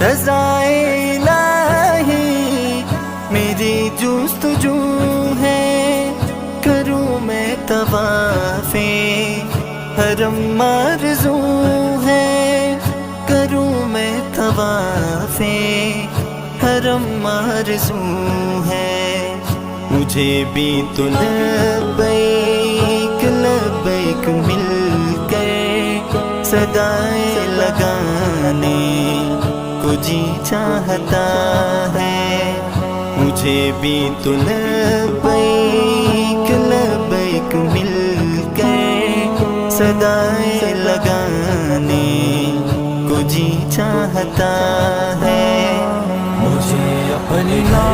رضائے الہی میری جستجو ہے، کروں میں طواف حرم آرزو ہے، کروں میں طواف حرم آرزو ہے، مجھے بھی تو لبیک لبیک مل کر صدائیں لگانے کو جی چاہتا ہے، مجھے بھی تو لبیک لبیک مل کر صدائیں لگانے کو جی چاہتا ہے، مجھے اپنی لا